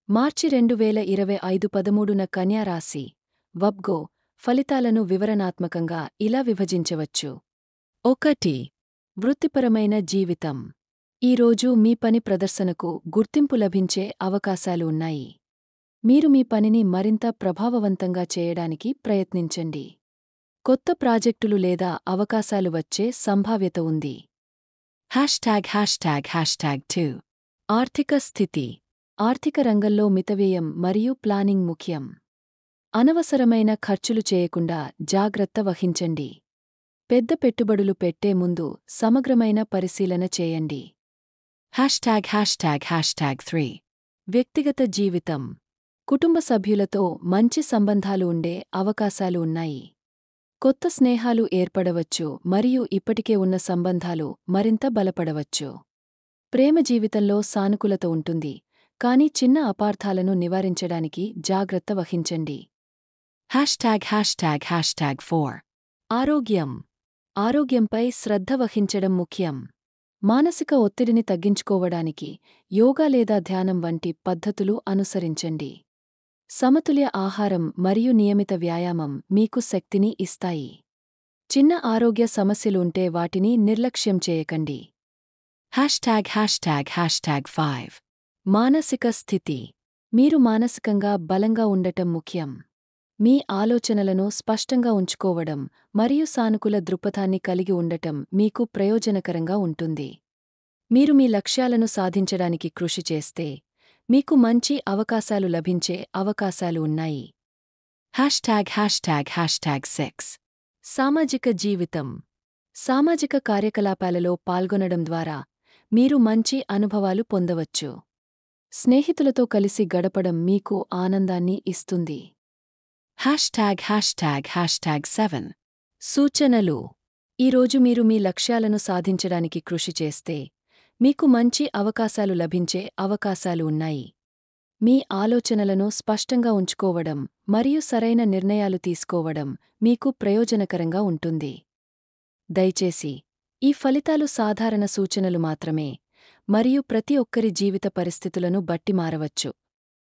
మార్చి 2025 13న కన్యా రాశి వబ్గో ఫలితాలను వివరణాత్మకంగా ఇలా విభజించవచ్చు. 1. వృత్తిపరమైన జీవితం. ఈరోజు మీ పని ప్రదర్శనకు గుర్తింపు లభించే అవకాశాలు ఉన్నాయి. మీరు మీ పనిని మరింత ప్రభావవంతంగా చేయడానికి ప్రయత్నించండి. కొత్త ప్రాజెక్టులు లేదా అవకాశాలు వచ్చే సంభావ్యత ఉంది. ####2 ఆర్థిక స్థితి. ఆర్థిక రంగంలో మితవ్యయం మరియు ప్లానింగ్ ముఖ్యం. అనవసరమైన ఖర్చులు చేయకుండా జాగ్రత్త వహించండి. పెద్ద పెట్టుబడులు పెట్టే ముందు సమగ్రమైన పరిశీలన చేయండి. ###3 వ్యక్తిగత జీవితం. కుటుంబ సభ్యులతో మంచి సంబంధాలు ఉండే అవకాశాలు ఉన్నాయి. కొత్త స్నేహాలు ఏర్పడవచ్చు మరియు ఇప్పటికే ఉన్న సంబంధాలు మరింత బలపడవచ్చు. ప్రేమ జీవితంలో సానుకూలత ఉంటుంది, కానీ చిన్న అపార్థాలను నివారించడానికి జాగ్రత్త వహించండి. ###4 ఆరోగ్యం. ఆరోగ్యంపై శ్రద్ధ వహించడం ముఖ్యం. మానసిక ఒత్తిడిని తగ్గించుకోవడానికి యోగా లేదా ధ్యానం వంటి పద్ధతులు అనుసరించండి. సమతుల్య ఆహారం మరియు నియమిత వ్యాయామం మీకు శక్తిని ఇస్తాయి. చిన్న ఆరోగ్య సమస్యలు ఉంటే వాటిని నిర్లక్ష్యం చేయకండి. ###5 మానసిక స్థితి. మీరు మానసికంగా బలంగా ఉండటం ముఖ్యం. మీ ఆలోచనలను స్పష్టంగా ఉంచుకోవడం మరియు సానుకూల దృక్పథాన్ని కలిగి ఉండటం మీకు ప్రయోజనకరంగా ఉంటుంది. మీరు మీ లక్ష్యాలను సాధించడానికి కృషి చేస్తే మీకు మంచి అవకాశాలు లభించే అవకాశాలు ఉన్నాయి. ###6 సామాజిక జీవితం. సామాజిక కార్యకలాపాలలో పాల్గొనడం ద్వారా మీరు మంచి అనుభవాలు పొందవచ్చు. స్నేహితులతో కలిసి గడపడం మీకు ఆనందాన్ని ఇస్తుంది. ###7 సూచనలు. ఈరోజు మీరు మీ లక్ష్యాలను సాధించడానికి కృషి చేస్తే మీకు మంచి అవకాశాలు లభించే అవకాశాలు ఉన్నాయి. మీ ఆలోచనలను స్పష్టంగా ఉంచుకోవడం మరియు సరైన నిర్ణయాలు తీసుకోవడం మీకు ప్రయోజనకరంగా ఉంటుంది. దయచేసి ఈ ఫలితాలు సాధారణ సూచనలు మాత్రమే మరియు ప్రతి ఒక్కరి జీవిత పరిస్థితులను బట్టి మారవచ్చు.